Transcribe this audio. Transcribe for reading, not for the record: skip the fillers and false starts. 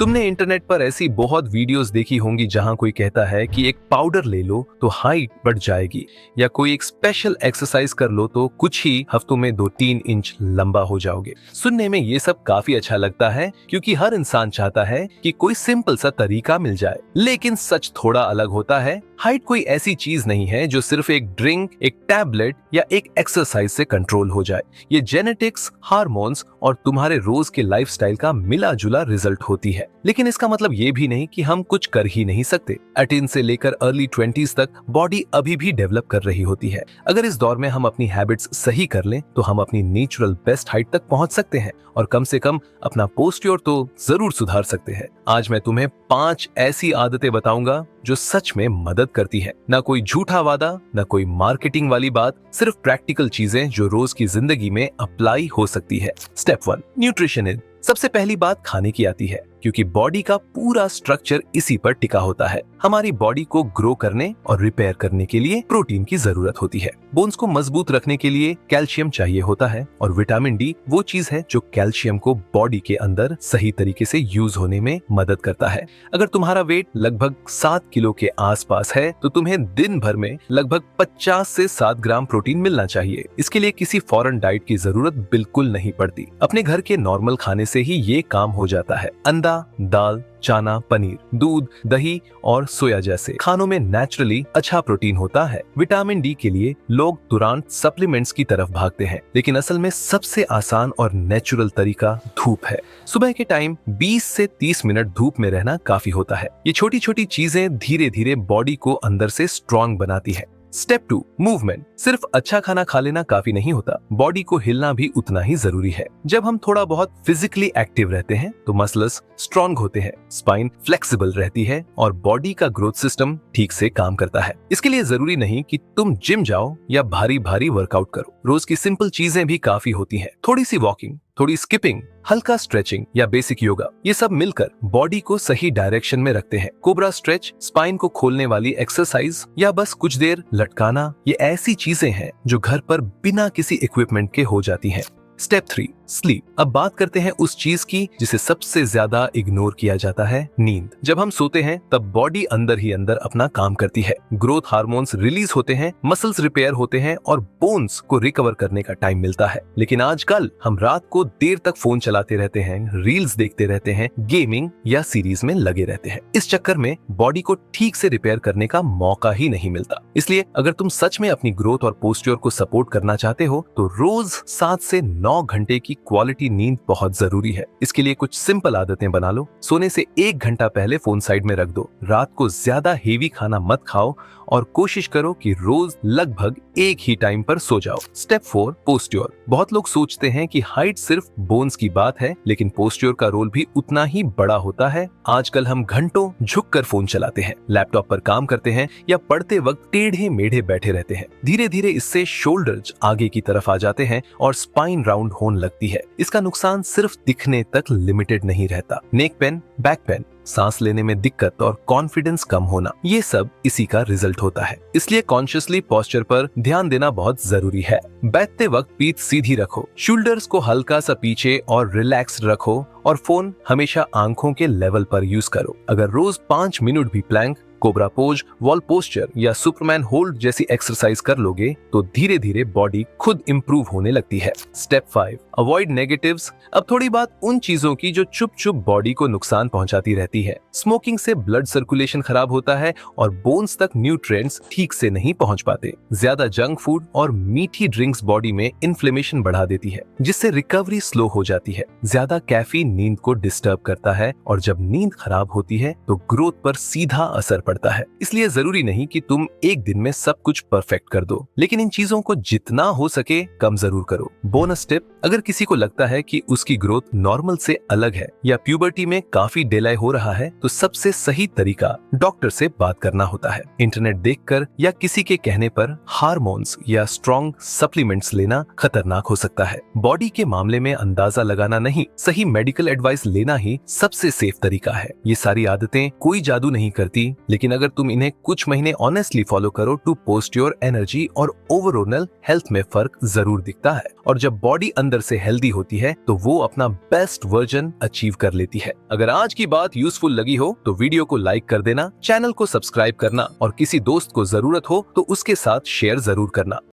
तुमने इंटरनेट पर ऐसी बहुत वीडियोस देखी होंगी जहां कोई कहता है कि एक पाउडर ले लो तो हाइट बढ़ जाएगी, या कोई एक स्पेशल एक्सरसाइज कर लो तो कुछ ही हफ्तों में 2-3 इंच लंबा हो जाओगे। सुनने में ये सब काफी अच्छा लगता है क्योंकि हर इंसान चाहता है कि कोई सिंपल सा तरीका मिल जाए, लेकिन सच थोड़ा अलग होता है। हाइट कोई ऐसी चीज नहीं है जो सिर्फ एक ड्रिंक, एक टैबलेट या एक एक्सरसाइज से कंट्रोल हो जाए। ये जेनेटिक्स, हार्मोन्स और तुम्हारे रोज के लाइफस्टाइल का मिला जुला रिजल्ट होती है। लेकिन इसका मतलब ये भी नहीं कि हम कुछ कर ही नहीं सकते। 18 से लेकर अर्ली 20s तक बॉडी अभी भी डेवलप कर रही होती है। अगर इस दौर में हम अपनी हैबिट्स सही कर लें तो हम अपनी नेचुरल बेस्ट हाइट तक पहुंच सकते हैं और कम से कम अपना पोस्च्योर तो जरूर सुधार सकते हैं। आज मैं तुम्हें 5 ऐसी आदतें बताऊंगा जो सच में मदद करती है। ना कोई झूठा वादा, ना कोई मार्केटिंग वाली बात, सिर्फ प्रैक्टिकल चीजें जो रोज की जिंदगी में अप्लाई हो सकती है। Step 1, nutrition. सबसे पहली बात खाने की आती है, क्योंकि बॉडी का पूरा स्ट्रक्चर इसी पर टिका होता है। हमारी बॉडी को ग्रो करने और रिपेयर करने के लिए प्रोटीन की जरूरत होती है। बोन्स को मजबूत रखने के लिए कैल्शियम चाहिए होता है, और विटामिन डी वो चीज है जो कैल्शियम को बॉडी के अंदर सही तरीके से यूज होने में मदद करता है। अगर तुम्हारा वेट लगभग 7 किलो के आसपास है तो तुम्हें दिन भर में लगभग 50 से 7 ग्राम प्रोटीन मिलना चाहिए। इसके लिए किसी फॉरेन डाइट की जरूरत बिल्कुल नहीं पड़ती। अपने घर के नॉर्मल खाने से ही ये काम हो जाता है। अंडा, दाल, चना, पनीर, दूध, दही और सोया जैसे खानों में नेचुरली अच्छा प्रोटीन होता है। विटामिन डी के लिए लोग तुरंत सप्लीमेंट्स की तरफ भागते हैं, लेकिन असल में सबसे आसान और नेचुरल तरीका धूप है। सुबह के टाइम 20 से 30 मिनट धूप में रहना काफी होता है। ये छोटी छोटी चीजें धीरे धीरे बॉडी को अंदर से स्ट्रॉन्ग बनाती है। Step 2, movement. सिर्फ अच्छा खाना खा लेना काफी नहीं होता, बॉडी को हिलना भी उतना ही जरूरी है। जब हम थोड़ा बहुत फिजिकली एक्टिव रहते हैं तो मसल्स स्ट्रॉन्ग होते हैं, स्पाइन फ्लेक्सिबल रहती है और बॉडी का ग्रोथ सिस्टम ठीक से काम करता है। इसके लिए जरूरी नहीं कि तुम जिम जाओ या भारी भारी वर्कआउट करो। रोज की सिंपल चीजें भी काफी होती हैं। थोड़ी सी वॉकिंग, थोड़ी स्किपिंग, हल्का स्ट्रेचिंग या बेसिक योगा, ये सब मिलकर बॉडी को सही डायरेक्शन में रखते हैं। कोबरा स्ट्रेच, स्पाइन को खोलने वाली एक्सरसाइज या बस कुछ देर लटकाना, ये ऐसी चीजें हैं जो घर पर बिना किसी इक्विपमेंट के हो जाती हैं। Step 3, sleep. अब बात करते हैं उस चीज की जिसे सबसे ज्यादा इग्नोर किया जाता है, नींद। जब हम सोते हैं तब बॉडी अंदर ही अंदर अपना काम करती है। ग्रोथ हार्मोन्स रिलीज होते हैं, मसल्स रिपेयर होते हैं और बोन्स को रिकवर करने का टाइम मिलता है। लेकिन आजकल हम रात को देर तक फोन चलाते रहते हैं, रील्स देखते रहते हैं, गेमिंग या सीरीज में लगे रहते हैं। इस चक्कर में बॉडी को ठीक से रिपेयर करने का मौका ही नहीं मिलता। इसलिए अगर तुम सच में अपनी ग्रोथ और पोस्चर को सपोर्ट करना चाहते हो तो रोज 7 से 9 घंटे की क्वालिटी नींद बहुत जरूरी है। इसके लिए कुछ सिंपल आदतें बना लो। सोने से 1 घंटा पहले फोन साइड में रख दो। रात को ज्यादा हेवी खाना मत खाओ और कोशिश करो कि रोज लगभग एक ही टाइम पर सो जाओ। स्टेप 4, पोस्च्योर। बहुत लोग सोचते हैं कि हाइट सिर्फ बोन्स की बात है, लेकिन पोस्च्योर का रोल भी उतना ही बड़ा होता है। आजकल हम घंटों झुककर फोन चलाते हैं, लैपटॉप पर काम करते हैं या पढ़ते वक्त टेढ़े मेढ़े बैठे रहते हैं। धीरे धीरे इससे शोल्डर्स आगे की तरफ आ जाते हैं और स्पाइन राउंड होने लगती है। इसका नुकसान सिर्फ दिखने तक लिमिटेड नहीं रहता। नेक पेन, बैक पेन, सांस लेने में दिक्कत और कॉन्फिडेंस कम होना, ये सब इसी का रिजल्ट होता है। इसलिए कॉन्शियसली पोस्चर पर ध्यान देना बहुत जरूरी है। बैठते वक्त पीठ सीधी रखो, शोल्डर्स को हल्का सा पीछे और रिलैक्स रखो और फोन हमेशा आंखों के लेवल पर यूज करो। अगर रोज 5 मिनट भी plank, cobra pose, wall posture या सुपरमैन होल्ड जैसी एक्सरसाइज कर लोगे तो धीरे धीरे बॉडी खुद इंप्रूव होने लगती है। Step 5, avoid negatives. अब थोड़ी बात उन चीजों की जो चुप चुप बॉडी को नुकसान पहुंचाती रहती है। स्मोकिंग से ब्लड सर्कुलेशन खराब होता है और बोन्स तक न्यूट्रिएंट्स ठीक से नहीं पहुंच पाते। ज्यादा जंक फूड और मीठी ड्रिंक्स बॉडी में इन्फ्लेमेशन बढ़ा देती है, जिससे रिकवरी स्लो हो जाती है। ज्यादा कैफीन नींद को डिस्टर्ब करता है और जब नींद खराब होती है तो ग्रोथ पर सीधा असर पड़ता है। इसलिए जरूरी नहीं कि तुम एक दिन में सब कुछ परफेक्ट कर दो, लेकिन इन चीजों को जितना हो सके कम जरूर करो। बोनस टिप, अगर किसी को लगता है कि उसकी ग्रोथ नॉर्मल से अलग है या प्यूबर्टी में काफी डिले हो रहा है तो सबसे सही तरीका डॉक्टर से बात करना होता है। इंटरनेट देखकर या किसी के कहने पर हार्मोन्स या स्ट्रॉन्ग सप्लीमेंट्स लेना खतरनाक हो सकता है। बॉडी के मामले में अंदाजा लगाना नहीं, सही मेडिकल एडवाइस लेना ही सबसे सेफ तरीका है। ये सारी आदतें कोई जादू नहीं करती, लेकिन अगर तुम इन्हें कुछ महीने ऑनेस्टली फॉलो करो तो पोस्च्योर, एनर्जी और ओवरऑल हेल्थ में फर्क जरूर दिखता है। और जब बॉडी अंदर से हेल्दी होती है तो वो अपना बेस्ट वर्जन अचीव कर लेती है। अगर आज की बात यूजफुल लगी हो तो वीडियो को लाइक कर देना, चैनल को सब्सक्राइब करना और किसी दोस्त को जरूरत हो तो उसके साथ शेयर जरूर करना।